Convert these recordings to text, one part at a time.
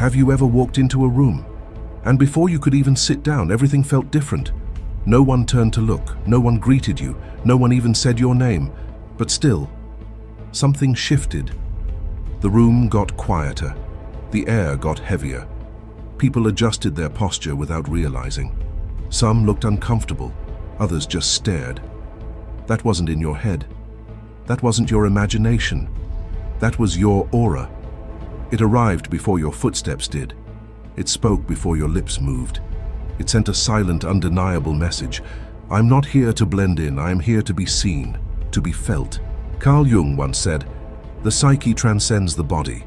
Have you ever walked into a room, and before you could even sit down, everything felt different? No one turned to look, no one greeted you, no one even said your name, but still, something shifted. The room got quieter, the air got heavier. People adjusted their posture without realizing. Some looked uncomfortable, others just stared. That wasn't in your head. That wasn't your imagination. That was your aura. It arrived before your footsteps did. It spoke before your lips moved. It sent a silent, undeniable message. I'm not here to blend in, I am here to be seen, to be felt. Carl Jung once said, the psyche transcends the body,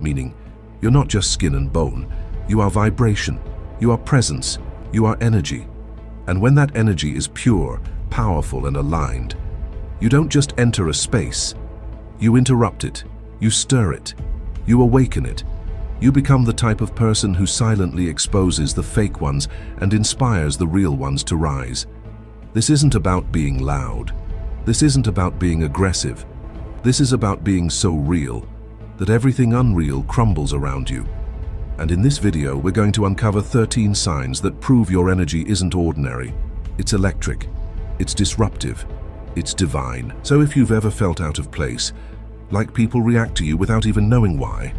meaning you're not just skin and bone, you are vibration, you are presence, you are energy. And when that energy is pure, powerful and aligned, you don't just enter a space, you interrupt it, you stir it, you awaken it. You become the type of person who silently exposes the fake ones and inspires the real ones to rise. This isn't about being loud. This isn't about being aggressive. This is about being so real that everything unreal crumbles around you. And in this video, we're going to uncover 13 signs that prove your energy isn't ordinary. It's electric, it's disruptive, it's divine. So if you've ever felt out of place, like people react to you without even knowing why,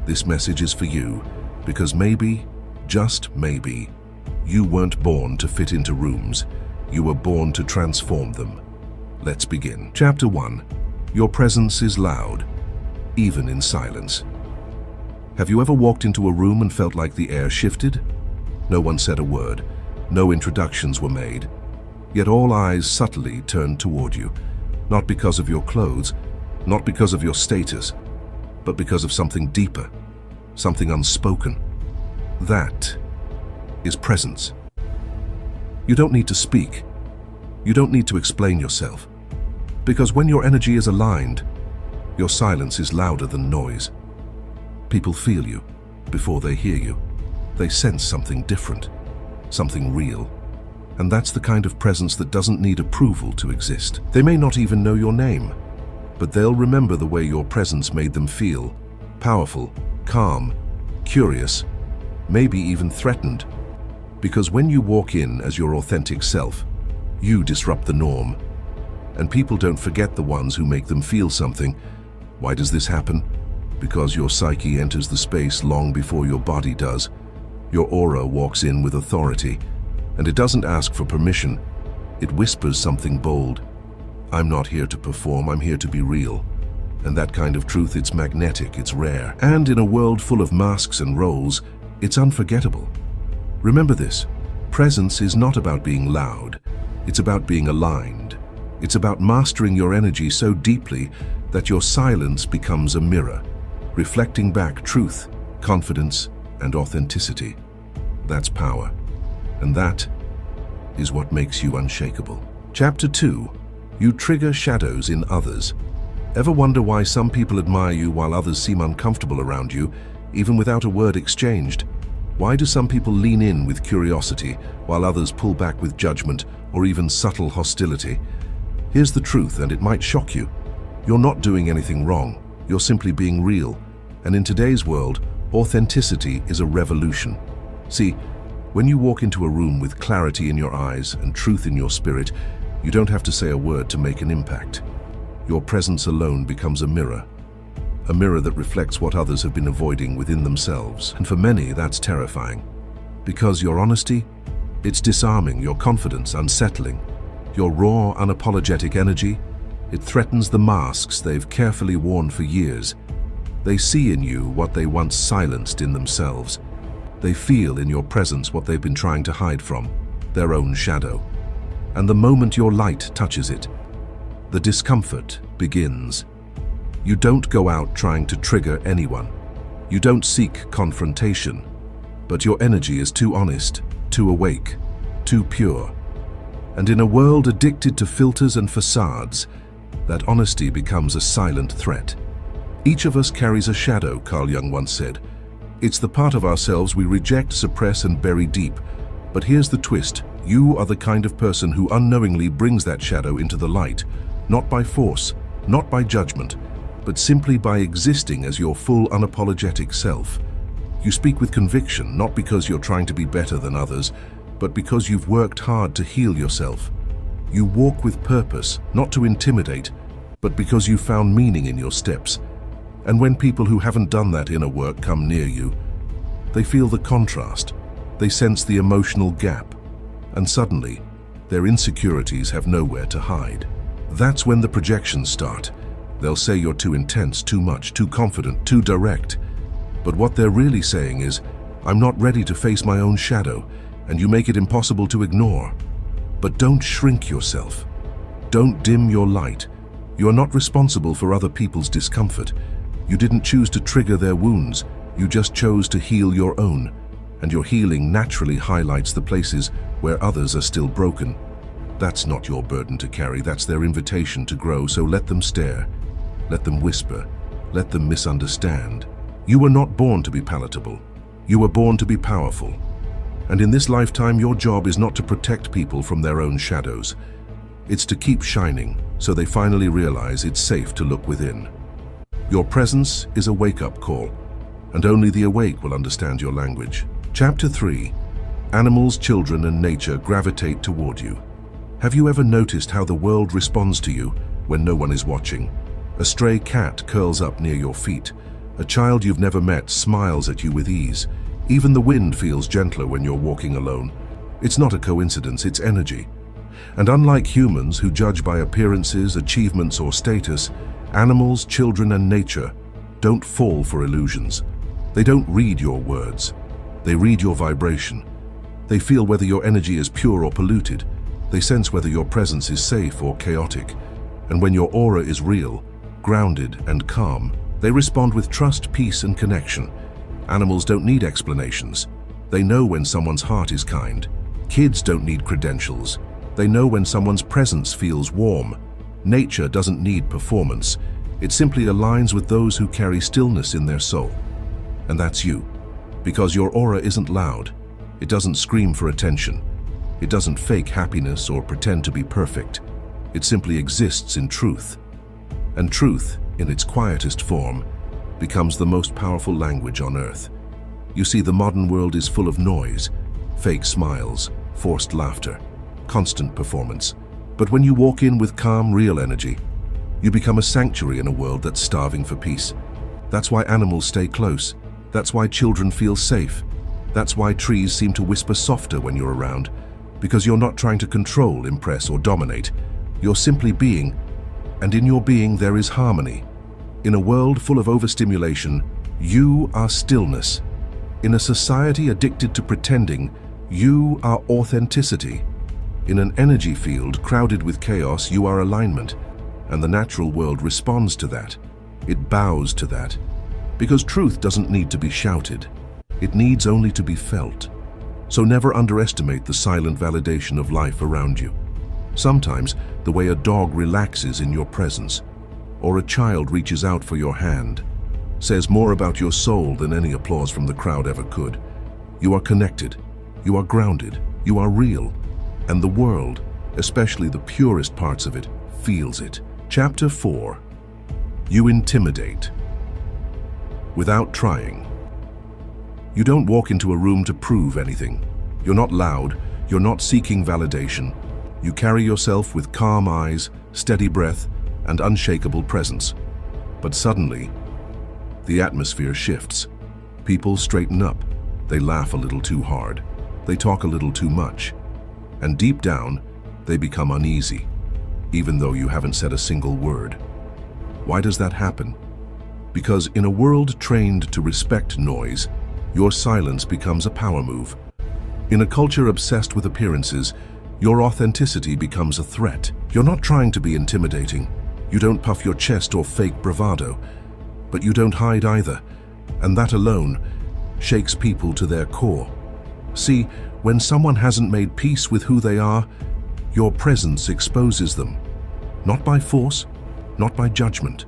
this message is for you, because maybe, just maybe, you weren't born to fit into rooms. You were born to transform them. Let's begin. Chapter 1. Your presence is loud, even in silence. Have you ever walked into a room and felt like the air shifted? No one said a word, no introductions were made, yet all eyes subtly turned toward you, not because of your clothes, not because of your status, but because of something deeper, something unspoken. That is presence. You don't need to speak. You don't need to explain yourself. Because when your energy is aligned, your silence is louder than noise. People feel you before they hear you. They sense something different, something real. And that's the kind of presence that doesn't need approval to exist. They may not even know your name, but they'll remember the way your presence made them feel. Powerful, calm, curious, maybe even threatened. Because when you walk in as your authentic self, you disrupt the norm. And people don't forget the ones who make them feel something. Why does this happen? Because your psyche enters the space long before your body does. Your aura walks in with authority, and it doesn't ask for permission. It whispers something bold. I'm not here to perform, I'm here to be real. And that kind of truth, it's magnetic, it's rare. And in a world full of masks and roles, it's unforgettable. Remember this, presence is not about being loud, it's about being aligned. It's about mastering your energy so deeply that your silence becomes a mirror, reflecting back truth, confidence, and authenticity. That's power. And that is what makes you unshakable. Chapter 2. You trigger shadows in others. Ever wonder why some people admire you while others seem uncomfortable around you, even without a word exchanged? Why do some people lean in with curiosity while others pull back with judgment or even subtle hostility? Here's the truth, and it might shock you. You're not doing anything wrong. You're simply being real. And in today's world, authenticity is a revolution. See, when you walk into a room with clarity in your eyes and truth in your spirit, you don't have to say a word to make an impact. Your presence alone becomes a mirror that reflects what others have been avoiding within themselves. And for many, that's terrifying. Because your honesty, it's disarming, your confidence, unsettling. Your raw, unapologetic energy, it threatens the masks they've carefully worn for years. They see in you what they once silenced in themselves. They feel in your presence what they've been trying to hide from, their own shadow. And the moment your light touches it, the discomfort begins. You don't go out trying to trigger anyone. You don't seek confrontation. But your energy is too honest, too awake, too pure. And in a world addicted to filters and facades, that honesty becomes a silent threat. Each of us carries a shadow, Carl Jung once said. It's the part of ourselves we reject, suppress, and bury deep. But here's the twist. You are the kind of person who unknowingly brings that shadow into the light, not by force, not by judgment, but simply by existing as your full unapologetic self. You speak with conviction, not because you're trying to be better than others, but because you've worked hard to heal yourself. You walk with purpose, not to intimidate, but because you found meaning in your steps. And when people who haven't done that inner work come near you, they feel the contrast, they sense the emotional gap, and suddenly, their insecurities have nowhere to hide. That's when the projections start. They'll say you're too intense, too much, too confident, too direct. But what they're really saying is, I'm not ready to face my own shadow, and you make it impossible to ignore. But don't shrink yourself. Don't dim your light. You are not responsible for other people's discomfort. You didn't choose to trigger their wounds. You just chose to heal your own. And your healing naturally highlights the places where others are still broken. That's not your burden to carry, that's their invitation to grow, so let them stare, let them whisper, let them misunderstand. You were not born to be palatable. You were born to be powerful. And in this lifetime, your job is not to protect people from their own shadows. It's to keep shining, so they finally realize it's safe to look within. Your presence is a wake-up call, and only the awake will understand your language. Chapter 3. Animals, children, and nature gravitate toward you. Have you ever noticed how the world responds to you when no one is watching? A stray cat curls up near your feet. A child you've never met smiles at you with ease. Even the wind feels gentler when you're walking alone. It's not a coincidence, it's energy. And unlike humans who judge by appearances, achievements, or status, animals, children, and nature don't fall for illusions. They don't read your words. They read your vibration. They feel whether your energy is pure or polluted. They sense whether your presence is safe or chaotic. And when your aura is real, grounded, and calm, they respond with trust, peace, and connection. Animals don't need explanations. They know when someone's heart is kind. Kids don't need credentials. They know when someone's presence feels warm. Nature doesn't need performance. It simply aligns with those who carry stillness in their soul. And that's you. Because your aura isn't loud. It doesn't scream for attention. It doesn't fake happiness or pretend to be perfect. It simply exists in truth. And truth, in its quietest form, becomes the most powerful language on earth. You see, the modern world is full of noise, fake smiles, forced laughter, constant performance. But when you walk in with calm, real energy, you become a sanctuary in a world that's starving for peace. That's why animals stay close. That's why children feel safe. That's why trees seem to whisper softer when you're around. Because you're not trying to control, impress, or dominate. You're simply being, and in your being there is harmony. In a world full of overstimulation, you are stillness. In a society addicted to pretending, you are authenticity. In an energy field crowded with chaos, you are alignment. And the natural world responds to that. It bows to that. Because truth doesn't need to be shouted. It needs only to be felt. So never underestimate the silent validation of life around you. Sometimes, the way a dog relaxes in your presence, or a child reaches out for your hand, says more about your soul than any applause from the crowd ever could. You are connected, you are grounded, you are real, and the world, especially the purest parts of it, feels it. Chapter 4. You intimidate. Without trying. You don't walk into a room to prove anything. You're not loud, you're not seeking validation. You carry yourself with calm eyes, steady breath, and unshakable presence. But suddenly, the atmosphere shifts. People straighten up. They laugh a little too hard. They talk a little too much. And deep down, they become uneasy, even though you haven't said a single word. Why does that happen? Because in a world trained to respect noise, your silence becomes a power move. In a culture obsessed with appearances, your authenticity becomes a threat. You're not trying to be intimidating. You don't puff your chest or fake bravado. But you don't hide either. And that alone shakes people to their core. See, when someone hasn't made peace with who they are, your presence exposes them. Not by force, not by judgment,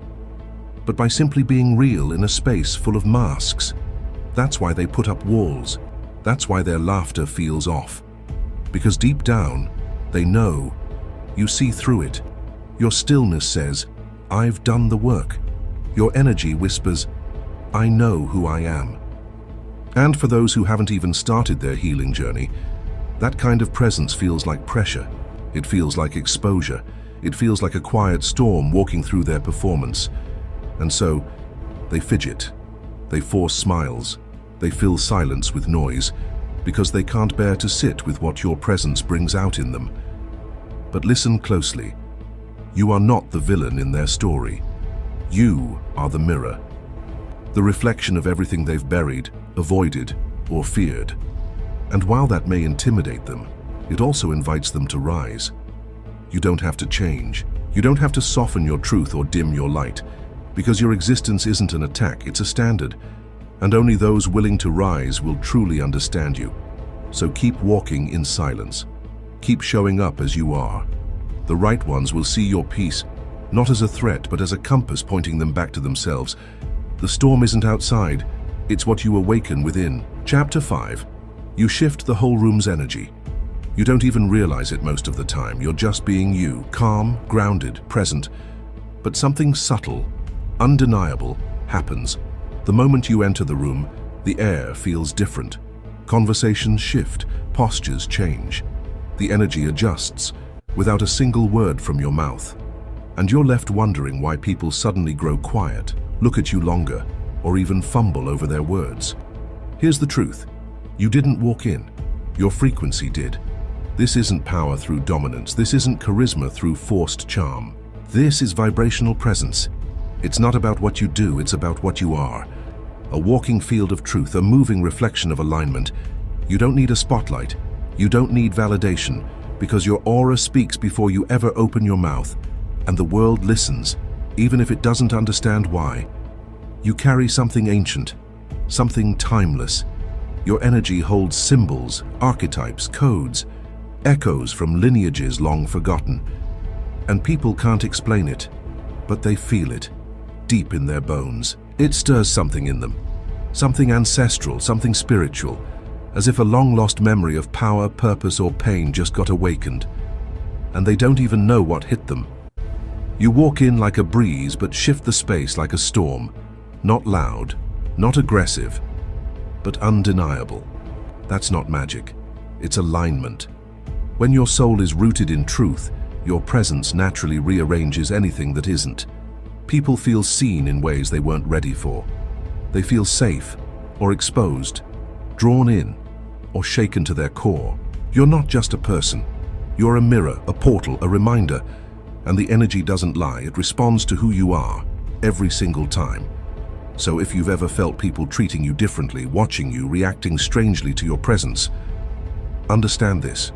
but by simply being real in a space full of masks. That's why they put up walls. That's why their laughter feels off. Because deep down, they know. You see through it. Your stillness says, I've done the work. Your energy whispers, I know who I am. And for those who haven't even started their healing journey, that kind of presence feels like pressure. It feels like exposure. It feels like a quiet storm walking through their performance. And so, they fidget. They force smiles. They fill silence with noise, because they can't bear to sit with what your presence brings out in them. But listen closely. You are not the villain in their story. You are the mirror. The reflection of everything they've buried, avoided, or feared. And while that may intimidate them, it also invites them to rise. You don't have to change. You don't have to soften your truth or dim your light, because your existence isn't an attack, it's a standard. And only those willing to rise will truly understand you. So keep walking in silence. Keep showing up as you are. The right ones will see your peace, not as a threat, but as a compass pointing them back to themselves. The storm isn't outside, it's what you awaken within. Chapter 5. You shift the whole room's energy. You don't even realize it most of the time. You're just being you, calm, grounded, present. But something subtle, undeniable, happens. The moment you enter the room, the air feels different. Conversations shift, postures change. The energy adjusts, without a single word from your mouth. And you're left wondering why people suddenly grow quiet, look at you longer, or even fumble over their words. Here's the truth. You didn't walk in. Your frequency did. This isn't power through dominance. This isn't charisma through forced charm. This is vibrational presence. It's not about what you do, it's about what you are. A walking field of truth, a moving reflection of alignment. You don't need a spotlight. You don't need validation, because your aura speaks before you ever open your mouth, and the world listens, even if it doesn't understand why. You carry something ancient, something timeless. Your energy holds symbols, archetypes, codes, echoes from lineages long forgotten. And people can't explain it, but they feel it, deep in their bones. It stirs something in them, something ancestral, something spiritual, as if a long-lost memory of power, purpose, or pain just got awakened. And they don't even know what hit them. You walk in like a breeze, but shift the space like a storm. Not loud, not aggressive, but undeniable. That's not magic. It's alignment. When your soul is rooted in truth, your presence naturally rearranges anything that isn't. People feel seen in ways they weren't ready for. They feel safe or exposed, drawn in or shaken to their core. You're not just a person. You're a mirror, a portal, a reminder. And the energy doesn't lie. It responds to who you are every single time. So if you've ever felt people treating you differently, watching you, reacting strangely to your presence, understand this.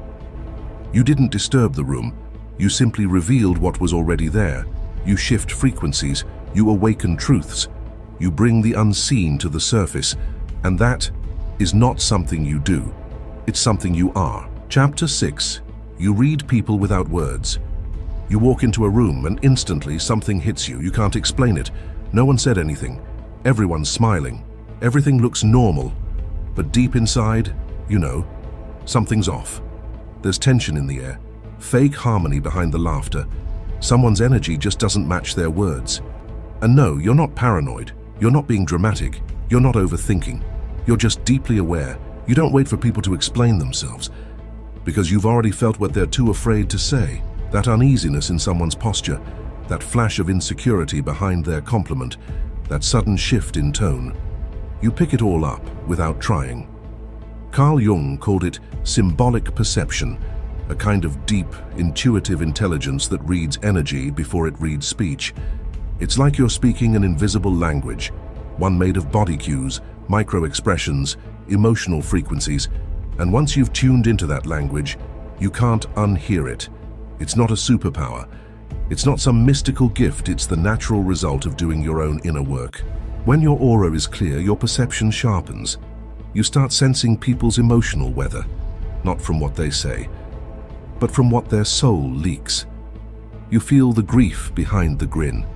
You didn't disturb the room. You simply revealed what was already there. You shift frequencies. You awaken truths. You bring the unseen to the surface. And that is not something you do. It's something you are. Chapter 6. You read people without words. You walk into a room and instantly something hits you. You can't explain it. No one said anything. Everyone's smiling. Everything looks normal. But deep inside, you know, something's off. There's tension in the air. Fake harmony behind the laughter. Someone's energy just doesn't match their words. And no, you're not paranoid. You're not being dramatic. You're not overthinking. You're just deeply aware. You don't wait for people to explain themselves, because you've already felt what they're too afraid to say. That uneasiness in someone's posture, that flash of insecurity behind their compliment, that sudden shift in tone. You pick it all up without trying. Carl Jung called it symbolic perception, a kind of deep, intuitive intelligence that reads energy before it reads speech. It's like you're speaking an invisible language, one made of body cues, micro-expressions, emotional frequencies, and once you've tuned into that language, you can't unhear it. It's not a superpower. It's not some mystical gift. It's the natural result of doing your own inner work. When your aura is clear, your perception sharpens. You start sensing people's emotional weather, not from what they say, but from what their soul leaks. You feel the grief behind the grin.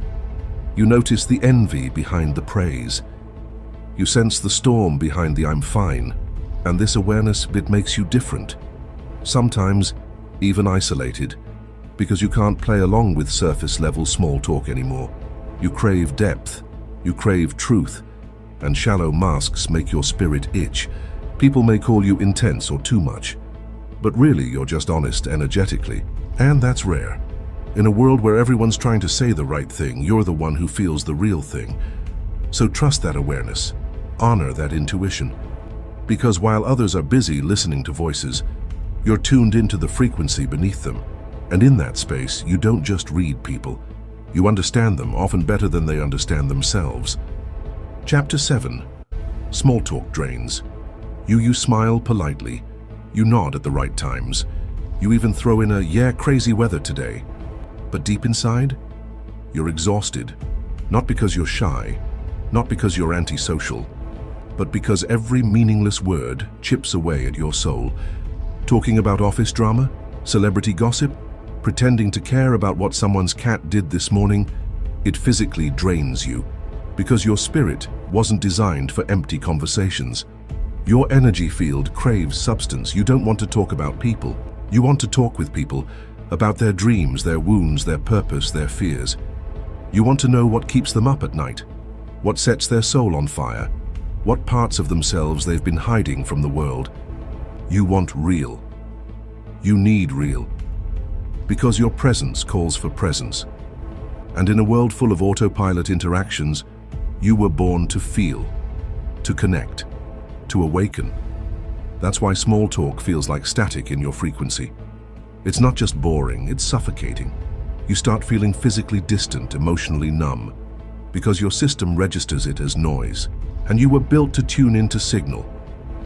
You notice the envy behind the praise. You sense the storm behind the I'm fine, and this awareness, it makes you different. Sometimes even isolated, because you can't play along with surface-level small talk anymore. You crave depth, you crave truth, and shallow masks make your spirit itch. People may call you intense or too much, but really you're just honest energetically, and that's rare. In a world where everyone's trying to say the right thing, you're the one who feels the real thing. So trust that awareness, honor that intuition, because while others are busy listening to voices, you're tuned into the frequency beneath them. And in that space, you don't just read people, you understand them, often better than they understand themselves. Chapter 7. Small talk drains. You smile politely. You nod at the right times. You even throw in a, "Yeah, crazy weather today." But deep inside, you're exhausted. Not because you're shy, not because you're antisocial, but because every meaningless word chips away at your soul. Talking about office drama, celebrity gossip, pretending to care about what someone's cat did this morning, it physically drains you, because your spirit wasn't designed for empty conversations. Your energy field craves substance. You don't want to talk about people. You want to talk with people about their dreams, their wounds, their purpose, their fears. You want to know what keeps them up at night, what sets their soul on fire, what parts of themselves they've been hiding from the world. You want real. You need real. Because your presence calls for presence. And in a world full of autopilot interactions, you were born to feel, to connect, to awaken. That's why small talk feels like static in your frequency. It's not just boring, it's suffocating. You start feeling physically distant, emotionally numb, because your system registers it as noise, and you were built to tune into signal.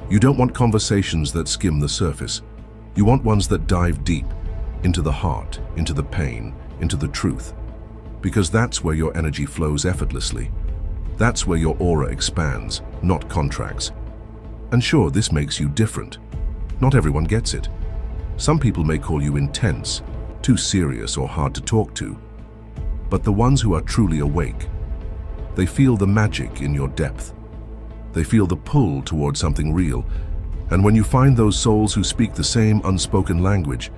You don't want conversations that skim the surface. You want ones that dive deep, into the heart, into the pain, into the truth. Because that's where your energy flows effortlessly. That's where your aura expands, not contracts. And sure, this makes you different. Not everyone gets it. Some people may call you intense, too serious or hard to talk to. But the ones who are truly awake, they feel the magic in your depth. They feel the pull toward something real. And when you find those souls who speak the same unspoken language,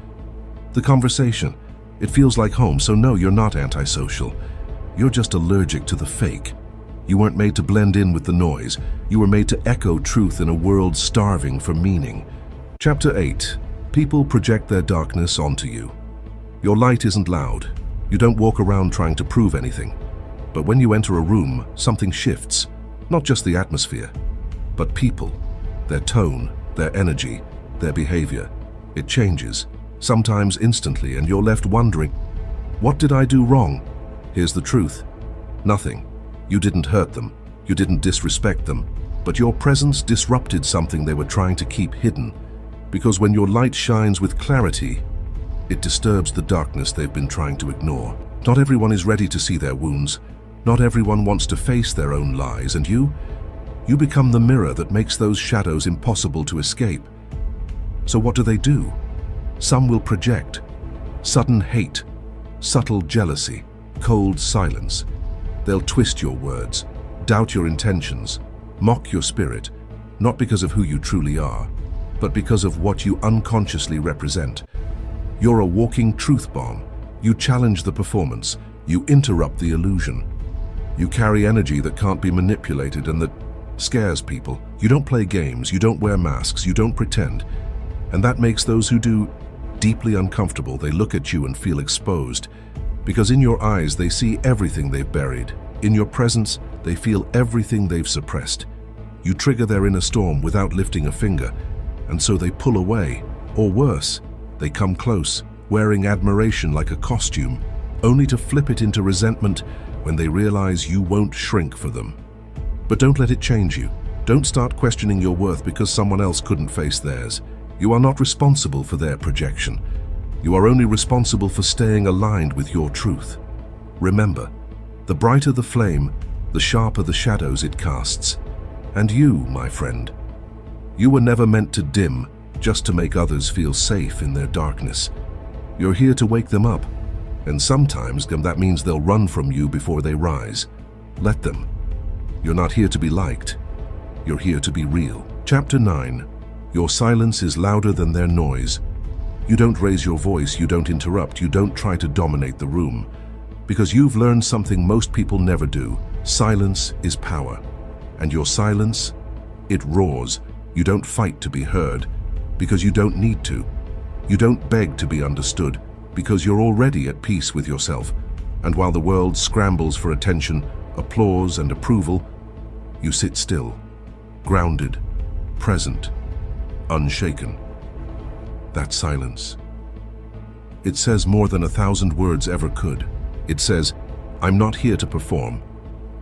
the conversation, it feels like home. So no, you're not antisocial. You're just allergic to the fake. You weren't made to blend in with the noise. You were made to echo truth in a world starving for meaning. Chapter 8. People project their darkness onto you. Your light isn't loud. You don't walk around trying to prove anything. But when you enter a room, something shifts. Not just the atmosphere, but people, their tone, their energy, their behavior. It changes, sometimes instantly, and you're left wondering, what did I do wrong? Here's the truth. Nothing. You didn't hurt them. You didn't disrespect them. But your presence disrupted something they were trying to keep hidden. Because when your light shines with clarity, it disturbs the darkness they've been trying to ignore. Not everyone is ready to see their wounds. Not everyone wants to face their own lies, and you become the mirror that makes those shadows impossible to escape. So what do? Some will project sudden hate, subtle jealousy, cold silence. They'll twist your words, doubt your intentions, mock your spirit, not because of who you truly are, but because of what you unconsciously represent. You're a walking truth bomb. You challenge the performance. You interrupt the illusion. You carry energy that can't be manipulated and that scares people. You don't play games. You don't wear masks. You don't pretend. And that makes those who do deeply uncomfortable. They look at you and feel exposed. Because in your eyes, they see everything they've buried. In your presence, they feel everything they've suppressed. You trigger their inner storm without lifting a finger. And so they pull away. Or worse, they come close, wearing admiration like a costume, only to flip it into resentment when they realize you won't shrink for them. But don't let it change you. Don't start questioning your worth because someone else couldn't face theirs. You are not responsible for their projection. You are only responsible for staying aligned with your truth. Remember, the brighter the flame, the sharper the shadows it casts. And you, my friend, you were never meant to dim just to make others feel safe in their darkness. You're here to wake them up, and sometimes that means they'll run from you before they rise. Let them. You're not here to be liked. You're here to be real. Chapter 9. Your silence is louder than their noise. You don't raise your voice, you don't interrupt, you don't try to dominate the room. Because you've learned something most people never do. Silence is power. And your silence, it roars. You don't fight to be heard, because you don't need to. You don't beg to be understood, because you're already at peace with yourself. And while the world scrambles for attention, applause, and approval, you sit still, grounded, present, unshaken. That silence. It says more than 1,000 words ever could. It says, I'm not here to perform.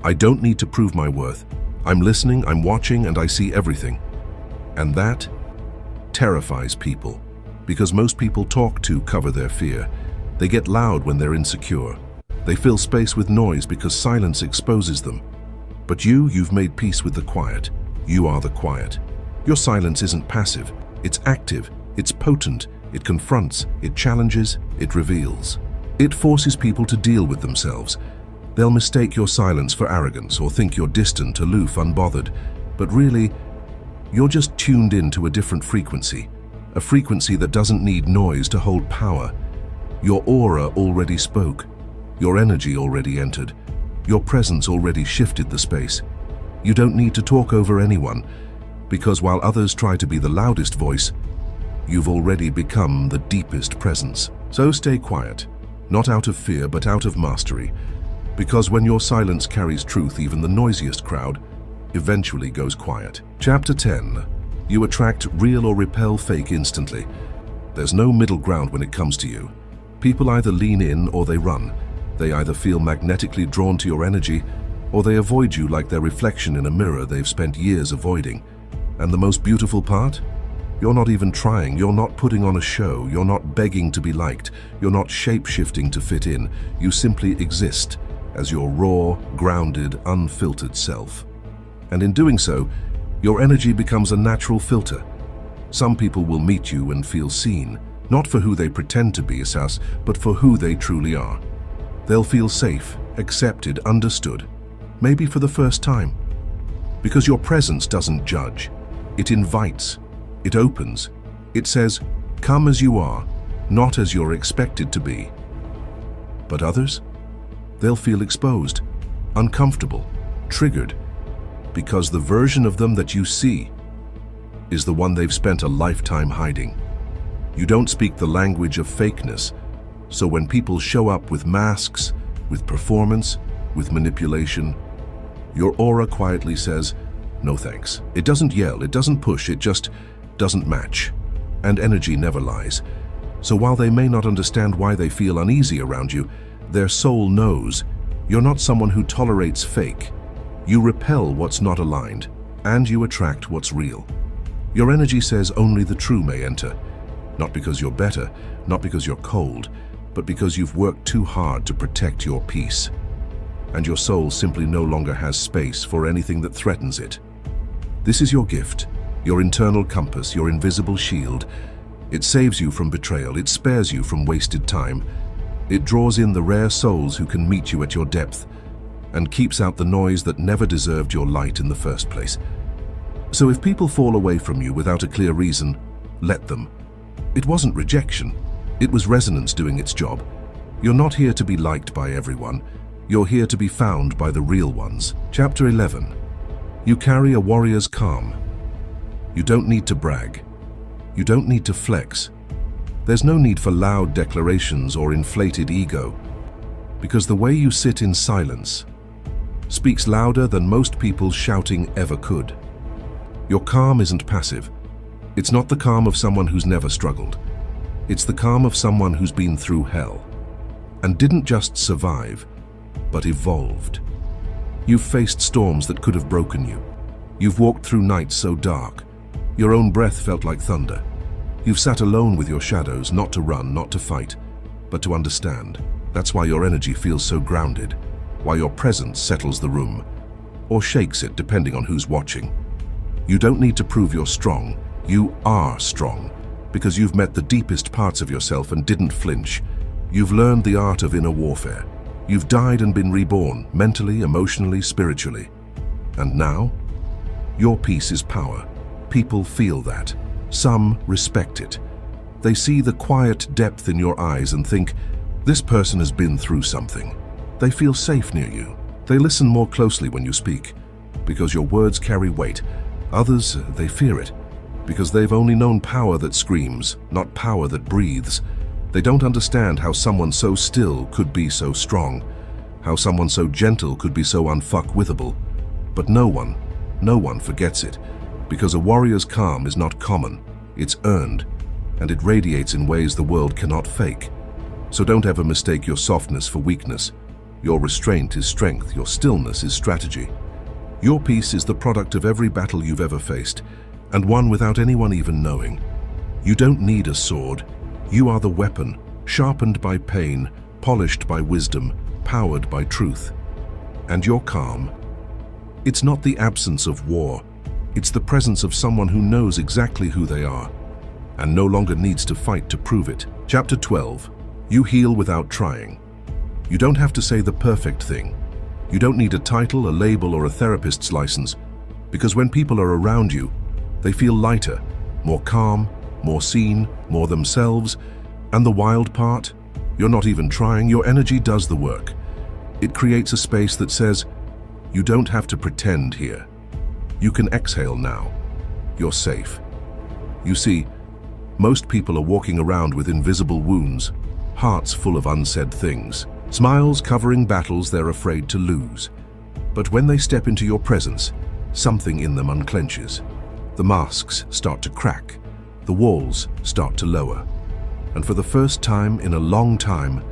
I don't need to prove my worth. I'm listening, I'm watching, and I see everything. And that terrifies people, because most people talk to cover their fear. They get loud when they're insecure. They fill space with noise because silence exposes them. But you've made peace with the quiet. You are the quiet. Your silence isn't passive. It's active. It's potent. It confronts. It challenges. It reveals. It forces people to deal with themselves. They'll mistake your silence for arrogance or think you're distant, aloof, unbothered. But really, you're just tuned into a different frequency. A frequency that doesn't need noise to hold power. Your aura already spoke. Your energy already entered. Your presence already shifted the space. You don't need to talk over anyone, because while others try to be the loudest voice, you've already become the deepest presence. So stay quiet, not out of fear but out of mastery, because when your silence carries truth, even the noisiest crowd eventually goes quiet. Chapter 10. You attract real or repel fake instantly. There's no middle ground when it comes to you. People either lean in or they run. They either feel magnetically drawn to your energy, or they avoid you like their reflection in a mirror they've spent years avoiding. And the most beautiful part? You're not even trying, you're not putting on a show, you're not begging to be liked, you're not shape-shifting to fit in. You simply exist as your raw, grounded, unfiltered self. And in doing so, your energy becomes a natural filter. Some people will meet you and feel seen, not for who they pretend to be, but for who they truly are. They'll feel safe, accepted, understood, maybe for the first time. Because your presence doesn't judge. It invites. It opens. It says, come as you are, not as you're expected to be. But others? They'll feel exposed, uncomfortable, triggered, because the version of them that you see is the one they've spent a lifetime hiding. You don't speak the language of fakeness, so when people show up with masks, with performance, with manipulation, your aura quietly says, no thanks. It doesn't yell, it doesn't push, it just doesn't match. And energy never lies. So while they may not understand why they feel uneasy around you, their soul knows you're not someone who tolerates fake. You repel what's not aligned, and you attract what's real. Your energy says only the true may enter, not because you're better, not because you're cold, but because you've worked too hard to protect your peace. And your soul simply no longer has space for anything that threatens it. This is your gift, your internal compass, your invisible shield. It saves you from betrayal, it spares you from wasted time. It draws in the rare souls who can meet you at your depth, and keeps out the noise that never deserved your light in the first place. So if people fall away from you without a clear reason, let them. It wasn't rejection. It was resonance doing its job. You're not here to be liked by everyone. You're here to be found by the real ones. Chapter 11. You carry a warrior's calm. You don't need to brag. You don't need to flex. There's no need for loud declarations or inflated ego, because the way you sit in silence speaks louder than most people's shouting ever could. Your calm isn't passive. It's not the calm of someone who's never struggled. It's the calm of someone who's been through hell and didn't just survive, but evolved. You've faced storms that could have broken you. You've walked through nights so dark, your own breath felt like thunder. You've sat alone with your shadows, not to run, not to fight, but to understand. That's why your energy feels so grounded, why your presence settles the room, or shakes it depending on who's watching. You don't need to prove you're strong. You are strong, because you've met the deepest parts of yourself and didn't flinch. You've learned the art of inner warfare. You've died and been reborn, mentally, emotionally, spiritually. And now, your peace is power. People feel that. Some respect it. They see the quiet depth in your eyes and think, this person has been through something. They feel safe near you. They listen more closely when you speak. because your words carry weight. Others, they fear it, because they've only known power that screams, not power that breathes. They don't understand how someone so still could be so strong, how someone so gentle could be so unfuckwithable. But no one forgets it, because a warrior's calm is not common, it's earned, and it radiates in ways the world cannot fake. So don't ever mistake your softness for weakness. Your restraint is strength, your stillness is strategy. Your peace is the product of every battle you've ever faced, and one without anyone even knowing. You don't need a sword. You are the weapon, sharpened by pain, polished by wisdom, powered by truth. And your calm, it's not the absence of war, it's the presence of someone who knows exactly who they are, and no longer needs to fight to prove it. Chapter 12. You heal without trying. You don't have to say the perfect thing. You don't need a title, a label, or a therapist's license, because when people are around you, they feel lighter, more calm, more seen, more themselves. And the wild part? You're not even trying, your energy does the work. It creates a space that says, you don't have to pretend here. You can exhale now. You're safe. You see, most people are walking around with invisible wounds, hearts full of unsaid things, smiles covering battles they're afraid to lose. But when they step into your presence, something in them unclenches. The masks start to crack, the walls start to lower, and for the first time in a long time,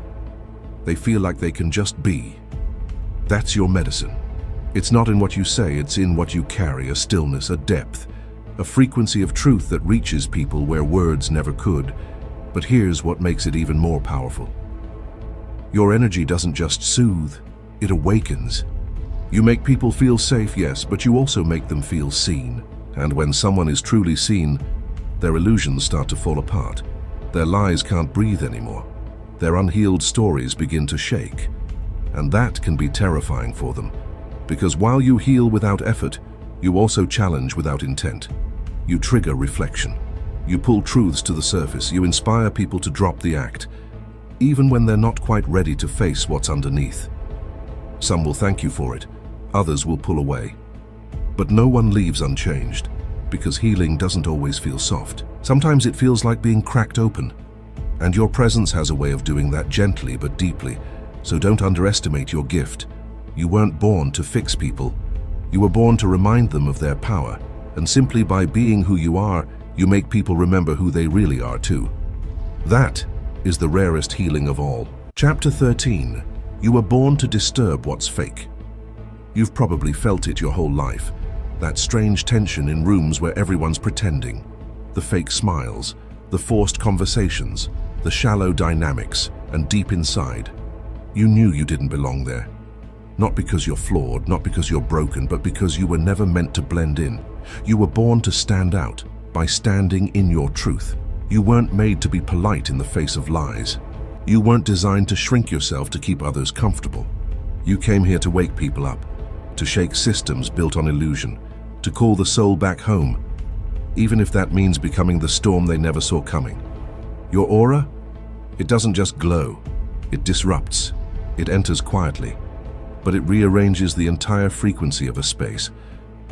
they feel like they can just be. That's your medicine. It's not in what you say, it's in what you carry, a stillness, a depth, a frequency of truth that reaches people where words never could. But here's what makes it even more powerful. Your energy doesn't just soothe, it awakens. You make people feel safe, yes, but you also make them feel seen. And when someone is truly seen, their illusions start to fall apart. Their lies can't breathe anymore. Their unhealed stories begin to shake. And that can be terrifying for them, because while you heal without effort, you also challenge without intent. You trigger reflection. You pull truths to the surface. You inspire people to drop the act, even when they're not quite ready to face what's underneath. Some will thank you for it. Others will pull away. But no one leaves unchanged, because healing doesn't always feel soft. Sometimes it feels like being cracked open. And your presence has a way of doing that gently but deeply. So don't underestimate your gift. You weren't born to fix people. You were born to remind them of their power. And simply by being who you are, you make people remember who they really are too. That is the rarest healing of all. Chapter 13. You were born to disturb what's fake. You've probably felt it your whole life. That strange tension in rooms where everyone's pretending. The fake smiles, the forced conversations, the shallow dynamics, and deep inside, you knew you didn't belong there. Not because you're flawed, not because you're broken, but because you were never meant to blend in. You were born to stand out by standing in your truth. You weren't made to be polite in the face of lies. You weren't designed to shrink yourself to keep others comfortable. You came here to wake people up, to shake systems built on illusion, to call the soul back home, even if that means becoming the storm they never saw coming. Your aura? It doesn't just glow. It disrupts. It enters quietly. But it rearranges the entire frequency of a space,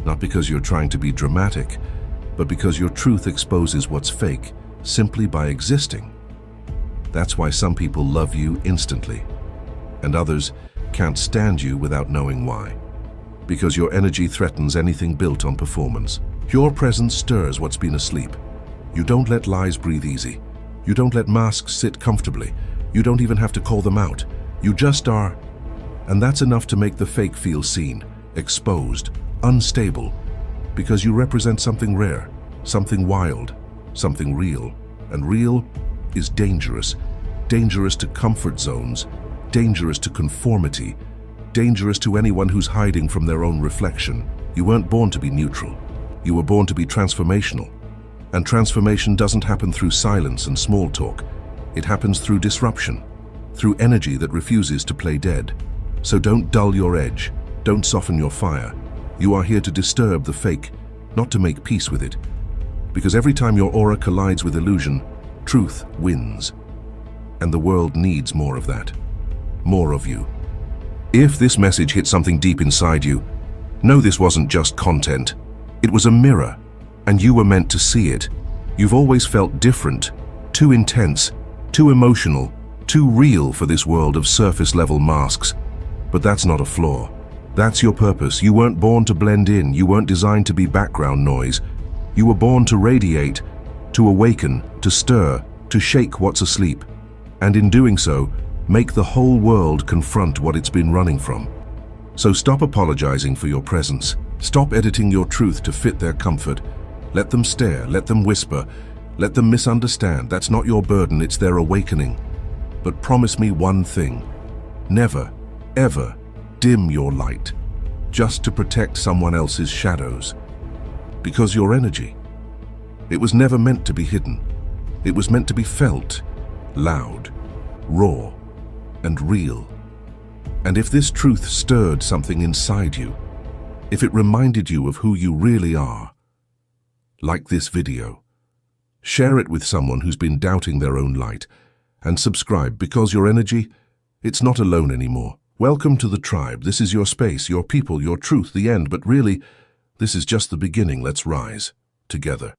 not because you're trying to be dramatic, but because your truth exposes what's fake simply by existing. That's why some people love you instantly, and others can't stand you without knowing why. Because your energy threatens anything built on performance. Your presence stirs what's been asleep. You don't let lies breathe easy. You don't let masks sit comfortably. You don't even have to call them out. You just are. And that's enough to make the fake feel seen, exposed, unstable, because you represent something rare, something wild, something real. And real is dangerous. Dangerous to comfort zones, dangerous to conformity, dangerous to anyone who's hiding from their own reflection. You weren't born to be neutral. You were born to be transformational. And transformation doesn't happen through silence and small talk. It happens through disruption, through energy that refuses to play dead. So don't dull your edge. Don't soften your fire. You are here to disturb the fake, not to make peace with it. Because every time your aura collides with illusion, truth wins. And the world needs more of that. More of you. If this message hit something deep inside you, No, this wasn't just content. It was a mirror, and you were meant to see it. You've always felt different, too intense, too emotional, too real for this world of surface-level masks. But that's not a flaw. That's your purpose. You weren't born to blend in. You weren't designed to be background noise. You were born to radiate, to awaken, to stir, to shake what's asleep. And in doing so, make the whole world confront what it's been running from. So stop apologizing for your presence. Stop editing your truth to fit their comfort. Let them stare, let them whisper, let them misunderstand. That's not your burden, it's their awakening. But promise me one thing. Never, ever dim your light just to protect someone else's shadows. Because your energy, it was never meant to be hidden. It was meant to be felt, loud, raw, and real. And if this truth stirred something inside you, if it reminded you of who you really are, like this video, share it with someone who's been doubting their own light, and subscribe, because your energy, it's not alone anymore. Welcome to the tribe. This is your space, your people, your truth, the end. But really, this is just the beginning. Let's rise together.